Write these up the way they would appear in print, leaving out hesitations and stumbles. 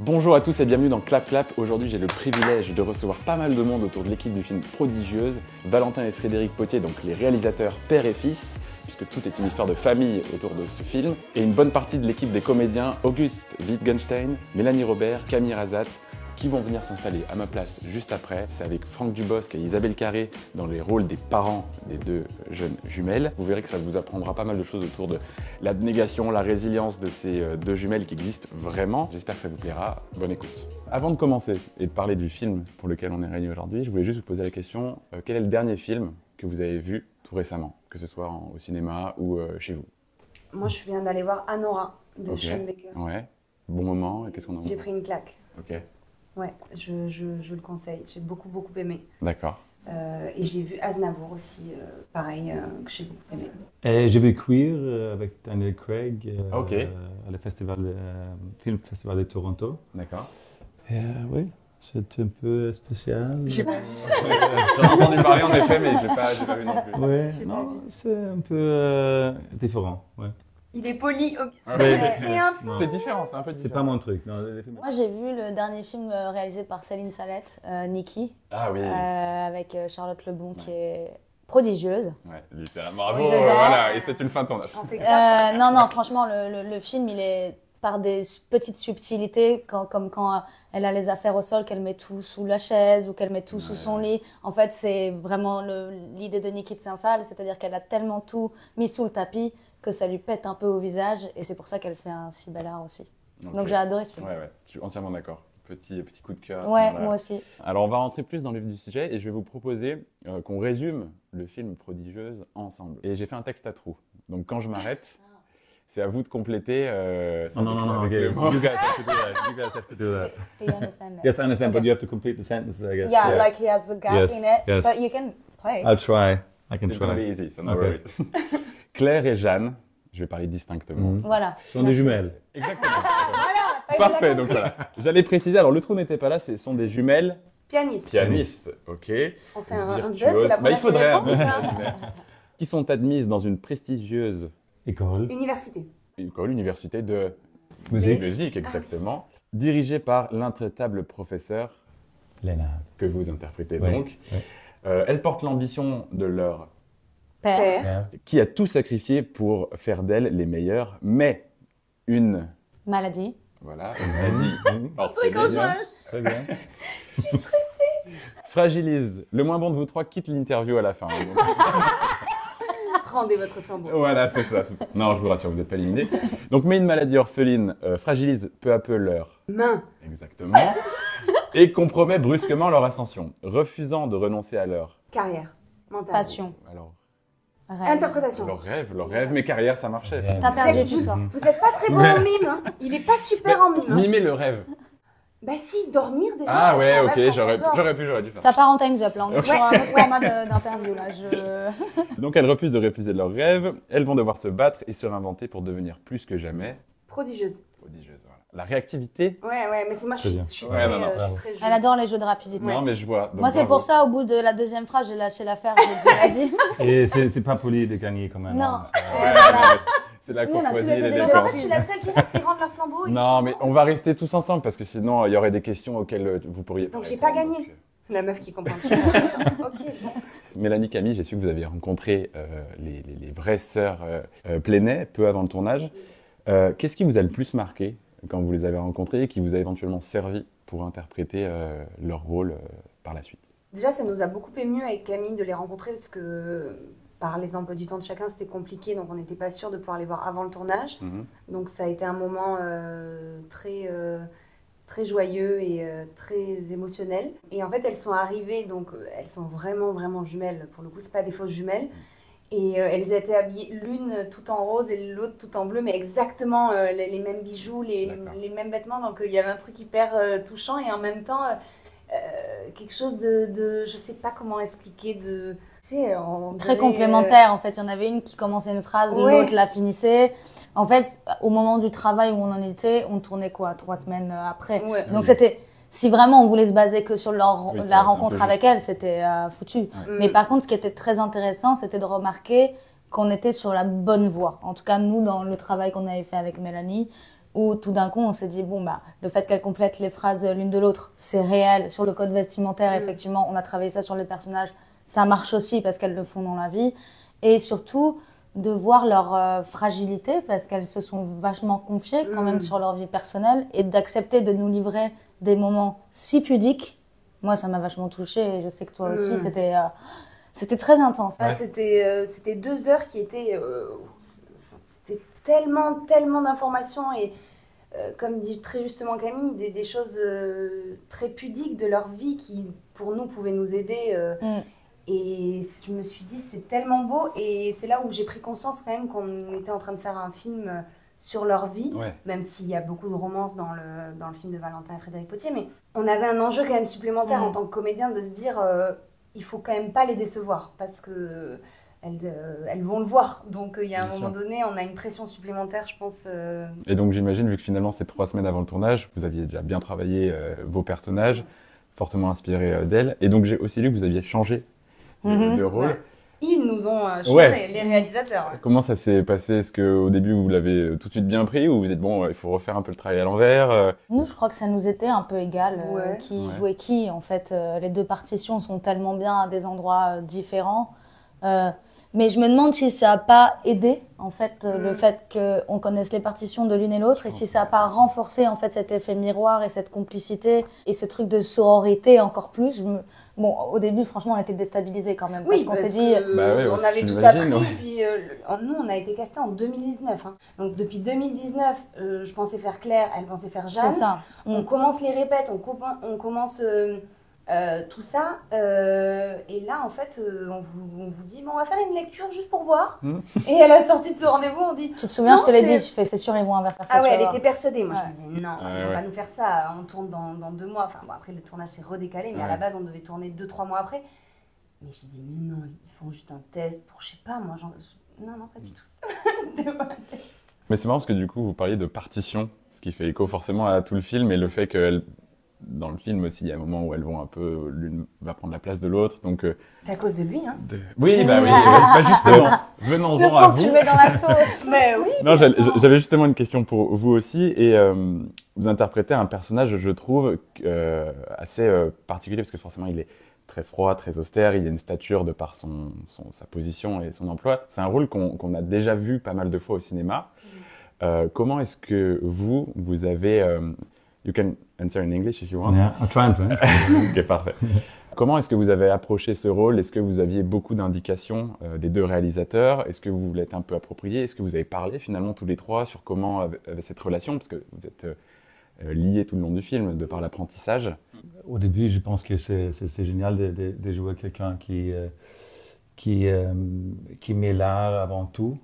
Bonjour à tous et bienvenue dans Clap Clap. Aujourd'hui, j'ai le privilège de recevoir pas mal de monde autour de l'équipe du film Prodigieuse. Valentin et Frédéric Potier, donc les réalisateurs père et fils, puisque tout est une histoire de famille autour de ce film. Et une bonne partie de l'équipe des comédiens, Auguste Wittgenstein, Mélanie Robert, Camille Razat, qui vont venir s'installer à ma place juste après. C'est avec Franck Dubosc et Isabelle Carré dans les rôles des parents des deux jeunes jumelles. Vous verrez que ça vous apprendra pas mal de choses autour de l'abnégation, la résilience de ces deux jumelles qui existent vraiment. J'espère que ça vous plaira. Bonne écoute. Avant de commencer et de parler du film pour lequel on est réunis aujourd'hui, je voulais juste vous poser la question, quel est le dernier film que vous avez vu tout récemment, que ce soit au cinéma ou chez vous? Moi, je viens d'aller voir Anora de Sean Baker. Ouais. Bon moment, et qu'est-ce qu'on en dit? J'ai pris une claque. Ok. Ouais, je le conseille. J'ai beaucoup aimé. D'accord. Et j'ai vu Aznavour aussi, pareil, que j'ai beaucoup aimé. Et j'ai vu Queer avec Daniel Craig Ok. à le film festival de Toronto. D'accord. Et oui, c'est un peu spécial. J'ai pas vu. J'en ai entendu parler en effet, mais j'ai pas vu non plus. Ouais, J'ai pas non, vu. c'est un peu différent. Ouais. Il est poli. Ouais. C'est un Non. C'est différent, c'est un peu différent. C'est pas mon truc. Non, les films- Moi, j'ai vu le dernier film réalisé par Céline Salette, Nikki, Ah oui. avec Charlotte Lebon, qui est prodigieuse. Ouais, littéralement. Bravo, Oui, voilà, et c'est une fin de tournage. On fait clap. Non, franchement, le film, il est par des petites subtilités, comme quand elle a les affaires au sol, qu'elle met tout sous la chaise ou qu'elle met tout sous son lit. En fait, c'est vraiment l'idée de Nikki de Saint-Phal, c'est-à-dire qu'elle a tellement tout mis sous le tapis que ça lui pète un peu au visage, et c'est pour ça qu'elle fait un si bel art aussi. Donc j'ai adoré ce film. Ouais, je suis entièrement d'accord. Petit coup de cœur. à ce Ouais, moment-là. moi aussi. Alors, on va rentrer plus dans le vif du sujet et je vais vous proposer qu'on résume le film Prodigieuse ensemble. Et j'ai fait un texte à trous. Donc, quand je m'arrête, c'est à vous de compléter. Oh, no, avec okay. le mot. You guys have to do that. You guys have to do that. Do you understand that? Yes, I understand, but Okay. you have to complete the sentences, I guess. Yeah, like he has a gap Yes, in it, yes. but you can play. I'll try. I can It's gonna be try. easy, so no Ok. worries. Claire et Jeanne, je vais parler distinctement. Mhm. Voilà. Ce sont des jumelles. Exactement. Voilà. Parfait, donc voilà. J'allais préciser, alors le trou n'était pas là, ce sont des jumelles Pianiste. pianistes, ok. On fait un buzz, Virtuoses. c'est la Bah, il première faudrait, qui répond, ou pas qui sont admises dans une prestigieuse École. Université. école, université de Musique. musique, exactement, dirigée par l'intraitable professeur Léna. que vous interprétez Ouais, donc. ouais. Elle porte l'ambition de leur Père. Père. qui a tout sacrifié pour faire d'elle les meilleures, mais une Maladie. voilà, une maladie Truc en juin. Très bien. fragilise. Le moins bon de vous trois quitte l'interview à la fin. Donc, Rendez votre flambeau. voilà, c'est ça, c'est ça. Non, je vous rassure, vous n'êtes pas éliminé. Donc, mais une maladie orpheline fragilise peu à peu leur Main. exactement et compromet brusquement leur ascension, refusant de renoncer à leur Carrière. Mentale. Passion. alors Rêve. Interprétation. leur rêve, mes carrières, ça marchait. Ouais. T'as perdu, Vous tu êtes- sors. Vous êtes pas très bon en mime. Hein. Il est pas super en mime. Hein. Mimer le rêve. Bah si, dormir déjà. Ah parce ouais, qu'en ok, rêve, quand on j'aurais dort. dû faire. Ça part en time's up là, on est sur un autre format d'interview là. Donc elles refusent de refuser leurs rêves, elles vont devoir se battre et se réinventer pour devenir plus que jamais Prodigieuse. prodigieuses. Voilà. La réactivité. Ouais, mais c'est moi, je Très bien. suis Ouais, très, non, je suis très jeune. Elle adore les jeux de rapidité. Non mais je vois. Donc, Moi c'est bravo. pour ça, au bout de la deuxième phrase, j'ai lâché l'affaire, j'ai dit vas-y. Et c'est pas poli de gagner quand même. Non. hein, ça- Ouais, non, mais c'est la Nous, on a tous courtoisie les et deux des Donc, en l'élégance. fait, je suis la seule qui reste qui rentre leur flambeau. et Non qui mais s'en on va rester tous ensemble parce que sinon il y aurait des questions auxquelles vous pourriez Donc, pas j'ai pas répondre, gagné. donc, La meuf qui comprend tout. Ok, bon. Mélanie, Camille, j'ai su que vous aviez rencontré les vraies sœurs Plenay peu avant le tournage. Qu'est-ce qui vous a le plus marqué quand vous les avez rencontrées et qui vous a éventuellement servi pour interpréter leur rôle par la suite? Déjà, ça nous a beaucoup ému avec Camille de les rencontrer parce que par les emplois du temps de chacun, c'était compliqué, donc on n'était pas sûr de pouvoir les voir avant le tournage. Mhm. Donc ça a été un moment très joyeux et très émotionnel. Et en fait, elles sont arrivées, donc elles sont vraiment jumelles. Pour le coup, c'est pas des fausses jumelles. Et elles étaient habillées l'une tout en rose et l'autre tout en bleu, mais exactement les mêmes bijoux, D'accord. les mêmes vêtements. Donc il y avait un truc hyper touchant et en même temps quelque chose de je sais pas comment expliquer, de tu sais, on Très dirait, complémentaire en fait. Il y en avait une qui commençait une phrase, Ouais. l'autre la finissait. En fait, au moment du travail où on en était, on tournait quoi 3 semaines après. Ouais. Donc c'était, si vraiment on voulait se baser que sur Oui, ça la aurait été un rencontre peu avec elle, c'était foutu. Mais par contre, ce qui était très intéressant, c'était de remarquer qu'on était sur la bonne voie. En tout cas, nous, dans le travail qu'on avait fait avec Mélanie, où tout d'un coup on s'est dit bon bah le fait qu'elles complètent les phrases l'une de l'autre, c'est réel. Sur le code vestimentaire, effectivement, on a travaillé ça sur les personnages, ça marche aussi parce qu'elles le font dans la vie. Et surtout de voir leur fragilité parce qu'elles se sont vachement confiées quand même sur leur vie personnelle et d'accepter de nous livrer des moments si pudiques. Moi, ça m'a vachement touchée et je sais que toi aussi, c'était très intense. Ouais. C'était 2 heures qui étaient... c'était tellement d'informations et comme dit très justement Camille, des choses très pudiques de leur vie qui, pour nous, pouvaient nous aider. Et je me suis dit, c'est tellement beau. Et c'est là où j'ai pris conscience quand même qu'on était en train de faire un film sur leur vie, même s'il y a beaucoup de romance dans le film de Valentin et Frédéric Potier. Mais on avait un enjeu quand même supplémentaire en tant que comédien de se dire, il faut quand même pas les décevoir parce que elles vont le voir. Donc il y a un moment donné, on a une pression supplémentaire, je pense. Et donc j'imagine, vu que finalement c'est 3 semaines avant le tournage, vous aviez déjà bien travaillé vos personnages, fortement inspirés d'elles. Et donc j'ai aussi lu que vous aviez changé de rôle. Ouais. Ils nous ont changé, les réalisateurs. Ouais. Comment ça s'est passé? Est-ce qu'au début vous l'avez tout de suite bien pris ou vous êtes bon, il faut refaire un peu le travail à l'envers? Nous, je crois que ça nous était un peu égal qui jouait qui. En fait, les 2 partitions sont tellement bien à des endroits différents. Mais je me demande si ça n'a pas aidé, en fait, le fait qu'on connaisse les partitions de l'une et l'autre, et si ça n'a pas renforcé, en fait, cet effet miroir et cette complicité, et ce truc de sororité encore plus. Bon, au début, franchement, on était déstabilisés quand même, parce qu'on s'est dit... on avait tout appris, et puis nous, on a été castés en 2019. Hein. Donc, depuis 2019, je pensais faire Claire, elle pensait faire Jeanne. C'est ça. On commence les répètes, on commence... tout ça, et là en fait on vous dit bon, on va faire une lecture juste pour voir. Et à la sortie de ce rendez-vous on dit tu te souviens, je te l'ai dit, je fais c'est sûr ils vont inverser ça. Ah ouais, elle était persuadée. Moi je me disais non, ils vont pas nous faire ça, on tourne dans 2 mois. Enfin bon, après le tournage s'est redécalé, mais à la base on devait tourner 2-3 mois après. Mais je dis mais non, ils font juste un test pour, je sais pas moi, genre non pas du tout. C'était pas un test. Mais c'est marrant parce que du coup vous parliez de partition, ce qui fait écho forcément à tout le film, et le fait que dans le film aussi, il y a un moment où elles vont un peu, l'une va prendre la place de l'autre, donc... C'est à cause de lui, hein. Oui, bah oui, bah justement, venons-en à vous. Tu mets dans la sauce. Mais oui. Non, j'avais justement une question pour vous aussi, et vous interprétez un personnage, je trouve, assez particulier, parce que forcément, il est très froid, très austère, il a une stature de par sa position et son emploi. C'est un rôle qu'on a déjà vu pas mal de fois au cinéma. Comment est-ce que vous avez... You can answer in English if you want. Yeah, I'll try and finish. Ok, parfait. Comment est-ce que vous avez approché ce rôle? Est-ce que vous aviez beaucoup d'indications des 2 réalisateurs? Est-ce que vous vous l'êtes un peu approprié? Est-ce que vous avez parlé finalement tous les 3 sur comment avait cette relation? Parce que vous êtes liés tout le long du film de par l'apprentissage. Au début, je pense que c'est génial de jouer quelqu'un qui met l'art avant tout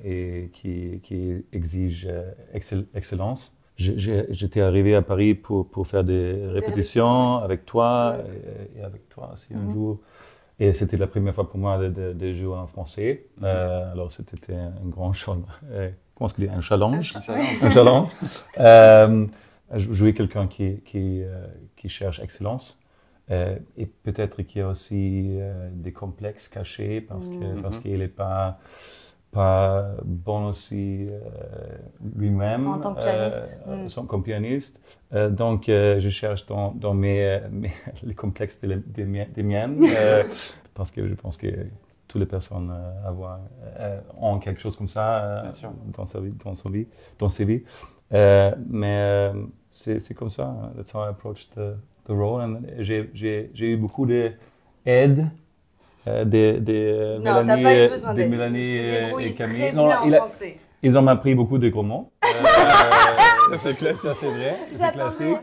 et qui exige excellence. J'étais arrivé à Paris pour faire des répétitions avec toi et avec toi aussi un jour. Et c'était la première fois pour moi de jouer en français. Alors c'était un grand challenge. Comment est-ce qu'on dit? Un challenge. Un challenge. Jouer quelqu'un qui cherche excellence. Et peut-être qu'il y a aussi des complexes cachés parce qu'il n'est pas bon aussi lui-même en tant que pianiste. comme pianiste. Donc je cherche dans les complexes des miennes parce que je pense que toutes les personnes ont quelque chose comme ça dans sa vie. Mais c'est comme ça. That's how I approached the role. And j'ai eu beaucoup d'aide. Mélanie et Camille. Non, ils ont appris beaucoup de gros mots. C'est classique. Ça, c'est vrai. C'est classique.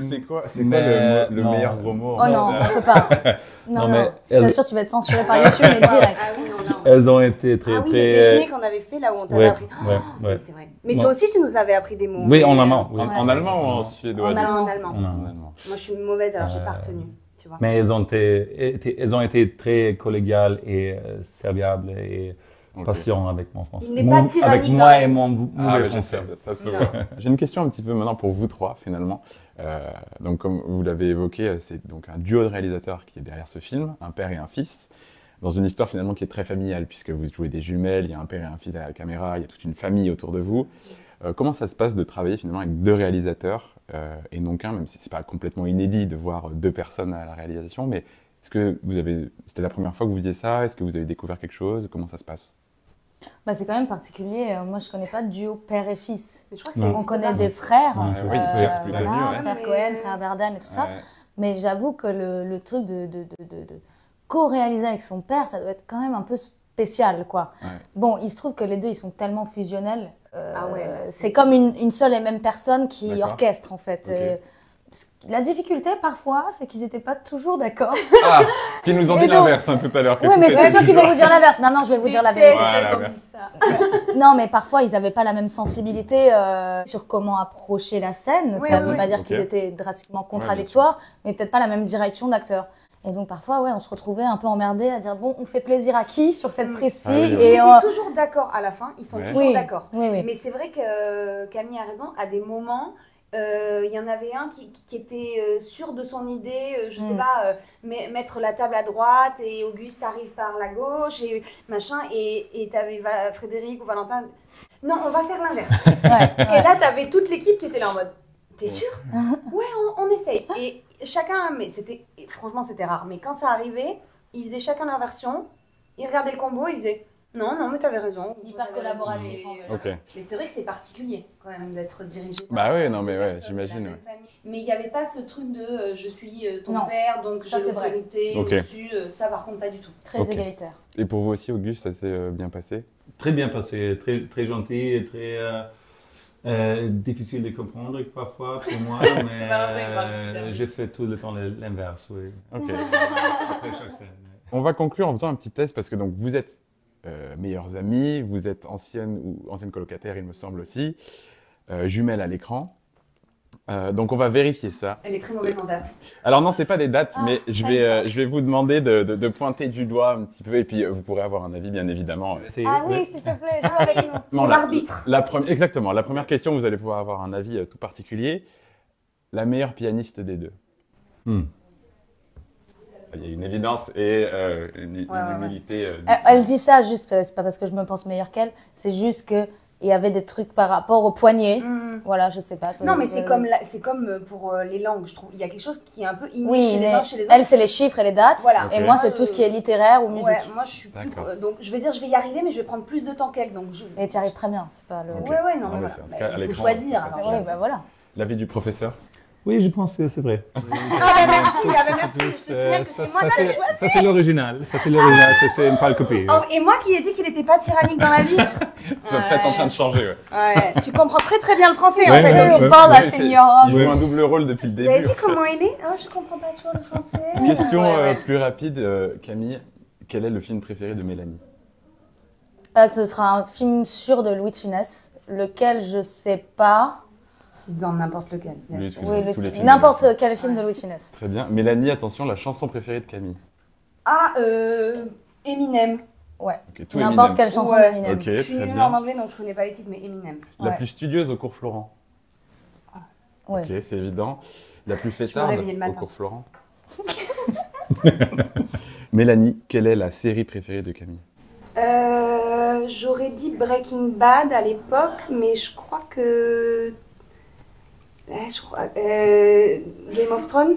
C'est quoi le meilleur gros mot? Oh non, on peut pas. Non. Je t'assure, tu vas être censuré par YouTube, mais direct. Ah oui, non. Elles ont été très... Ah oui, le déjeuner qu'on avait fait là où on t'avait appris. Ouais. C'est vrai. Mais toi aussi, tu nous avais appris des mots. Oui, en allemand. En allemand ou en suédois? En allemand. Allemand. Moi, je suis mauvaise, alors j'ai pas retenu. Tu vois. Mais elles ont été très collégiales et serviables et patients avec mon français. Il n'est pas tyrannique. Avec moi et mon mauvais français. J'ai une question un petit peu maintenant pour vous 3 finalement. Donc comme vous l'avez évoqué, c'est donc un duo de réalisateurs qui est derrière ce film, un père et un fils. dans une histoire finalement qui est très familiale, puisque vous jouez des jumelles, il y a un père et un fils à la caméra, il y a toute une famille autour de vous. Comment ça se passe de travailler finalement avec 2 réalisateurs et non qu'un, même si c'est pas complètement inédit de voir 2 personnes à la réalisation, mais est-ce que c'était la première fois que vous faisiez ça? Est-ce que vous avez découvert quelque chose? Comment ça se passe? Bah, c'est quand même particulier. Moi, je connais pas de duo père et fils. Mais je crois que Non. On connaît des frères, Oui, c'est plus connu, voilà, ouais. frère Mais, Cohen, frère Dardenne et tout ça. Ouais. Mais j'avoue que le truc de co-réaliser avec son père, ça doit être quand même un peu spécial, quoi. Ouais. Bon, il se trouve que les deux, ils sont tellement fusionnels. Ah ouais, là, c'est comme une seule et même personne qui D'accord. orchestre, en fait. Ok. La difficulté, parfois, c'est qu'ils n'étaient pas toujours d'accord. Ah, qui nous ont dit Et donc- l'inverse tout à l'heure. que Oui, tout mais était c'est sûr qu'ils toujours- vont vous dire l'inverse. Maintenant, je vais vous dire la vérité. Voilà, Déteste merci. quand on dit ça. Non, mais parfois, ils n'avaient pas la même sensibilité sur comment approcher la scène. Oui, Ça ne oui, veut oui. pas dire Ok. qu'ils étaient drastiquement contradictoires, mais peut-être pas la même direction d'acteur. Et donc, parfois, ouais, on se retrouvait un peu emmerdés à dire, bon, on fait plaisir à qui sur cette précis Ah oui, oui. Ils et étaient toujours d'accord à la fin, ils sont Ouais. toujours Oui. d'accord. Oui, oui. Mais c'est vrai que Camille a raison, à des moments, il y en avait un qui était sûr de son idée, je sais pas, mettre la table à droite et Auguste arrive par la gauche et machin, et t'avais Frédéric ou Valentin. Non, on va faire l'inverse. Ouais, Et ouais. là, t'avais toute l'équipe qui était là en mode, t'es sûr? Ouais, on essaye. Et chacun, mais franchement, c'était rare. Mais quand ça arrivait, ils faisaient chacun leur version, ils regardaient le combo, ils faisaient, non, mais t'avais raison. Hyper T'avais raison. collaboratif, Mais, en Ok. mais c'est vrai que c'est particulier quand même d'être dirigé. Bah par ouais, non, mais deux ouais, personnes j'imagine, de la ouais. même famille. Mais il n'y avait pas ce truc de je suis ton Non. père, donc Ça, j'ai c'est vrai. l'autorité Ok. au-dessus. Ça, par contre, pas du tout. Très Ok. égalitaire. Et pour vous aussi, Auguste, ça s'est bien passé? Très bien passé, très, très gentil et très difficile de comprendre parfois pour moi, mais j'ai fait tout le temps l'inverse, oui. Ok. Après chaque scène. On va conclure en faisant un petit test parce que donc vous êtes meilleurs amis, vous êtes ancienne colocataire, il me semble aussi, jumelles à l'écran. Donc on va vérifier ça. Elle est très mauvaise en date. Alors non, c'est pas des dates, Ah, mais je vais vous demander de pointer du doigt un petit peu et puis vous pourrez avoir un avis bien évidemment. Ah oui, s'il te plaît, joue avec nous. Non, C'est la- l'arbitre. Exactement. La première question, vous allez pouvoir avoir un avis tout particulier. La meilleure pianiste des deux. Hmm. Il y a une évidence et une ouais. humilité. Elle dit ça juste, c'est pas parce que je me pense meilleure qu'elle, c'est juste que il y avait des trucs par rapport au poignet. Mm. Voilà, je sais pas. Non, mais c'est comme pour les langues, je trouve. Il y a quelque chose qui est un peu inné Oui, chez les mais uns, chez les autres. elle, c'est les chiffres et les dates. Voilà. Et Ok. moi, c'est tout ce qui est littéraire ou musique. Ouais, moi je suis plus. D'accord. Donc je vais dire, je vais y arriver, mais je vais prendre plus de temps qu'elle. Donc je. Et tu y arrives très bien, c'est pas le. Ok. Ouais, non, Non, mais mais voilà. c'est- en tout Mais cas, à il faut l'écran, choisir. c'est alors. Oui, bah voilà. L'avis du professeur. Oui, je pense que c'est vrai. Ah bah merci, je te signale que c'est moi qui ai choisi. Ça c'est l'original, ça c'est l'original, ça c'est pas le copie. Oh, et moi qui ai dit qu'il n'était pas tyrannique dans la vie. C'est peut-être en train de changer. Ouais. Ouais, tu comprends très très bien le français en Ouais, fait. ouais, Auguste. ouais. Parle à Ouais, senior. Il joue un double rôle depuis le Vous avez début. vu comment il est? Oh, je comprends pas toujours le français. Question Ouais. plus rapide, Camille. Quel est le film préféré de Mélanie? Ce sera un film sûr de Louis de Funès, lequel je sais pas. Si disant n'importe lequel. Oui, Yes. excusez-moi, Oui, tous les films n'importe de- quel film de Louis de Funès. Très bien. Mélanie, attention, la chanson préférée de Camille. Ah, Eminem. Ouais. Ok, tout N'importe Eminem. quelle chanson Ouais. d'Eminem. Ok, Je suis très nulle bien. en anglais donc je connais pas les titres, mais Eminem. La Ouais. plus studieuse au cours Florent. Ouais. Ok, c'est évident. La plus me fêtarde réveillais le au matin. cours Florent. Mélanie, quelle est la série préférée de Camille? J'aurais dit Breaking Bad à l'époque, mais je crois que. Game of Thrones.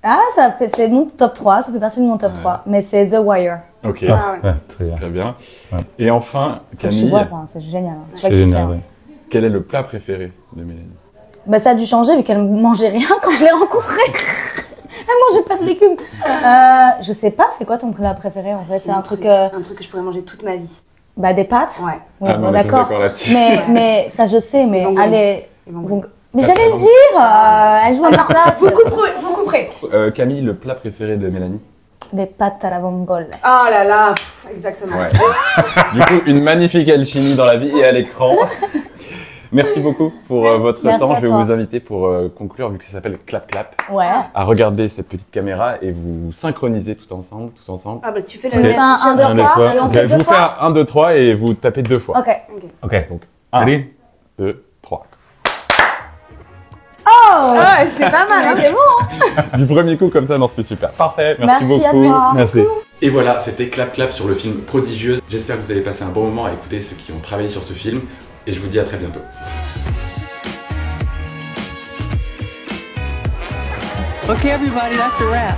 Ah, c'est mon top 3, ça fait partie de mon top 3. Mais c'est The Wire. Ok, Ah ouais. Ouais, très bien. très bien. Ouais. Et enfin, Faut que tu Camille, vois ça, c'est génial. hein. Tu vas C'est kiffer, génial, hein. oui. quel est le plat préféré de Mélanie? Bah, ça a dû changer vu qu'elle mangeait rien quand je l'ai rencontrée. Elle mangeait pas de légumes. Je sais pas, c'est quoi ton plat préféré en fait? C'est un truc. Un truc que je pourrais manger toute ma vie. Bah, des pâtes. Ouais. Oui, Ah, bon, on est tous d'accord. là-dessus. Mais ça, je sais, mais Ils vont allez. Ils vont vous- Mais j'allais le dire, elle joue à ma place. Vous couperez. Camille, le plat préféré de Mélanie? Des pâtes à la vongole. Oh là là, exactement. Ouais. Du coup, une magnifique alchimie dans la vie et à l'écran. Merci beaucoup pour votre Merci temps. à Je vais toi. vous inviter pour conclure, vu que ça s'appelle Clap Clap, Ouais. à regarder cette petite caméra et vous synchroniser tous ensemble. Ah bah tu fais Tu le me fais un 2, Un, deux, 3 trois. et on Ok, fait je 2 vous fais fois. un 1, 2, 3 et vous tapez 2 fois. Ok. Ok. Ok. Donc, Allez. 2, 3. Oh Ah, c'était pas mal. Hein. C'est bon. Du premier coup, comme ça, non, c'était super. Parfait. Merci Merci à beaucoup. toi. Merci. Et voilà, c'était Clap Clap sur le film Prodigieuse. J'espère que vous avez passé un bon moment à écouter ceux qui ont travaillé sur ce film. Et je vous dis à très bientôt. Okay, everybody, that's a wrap.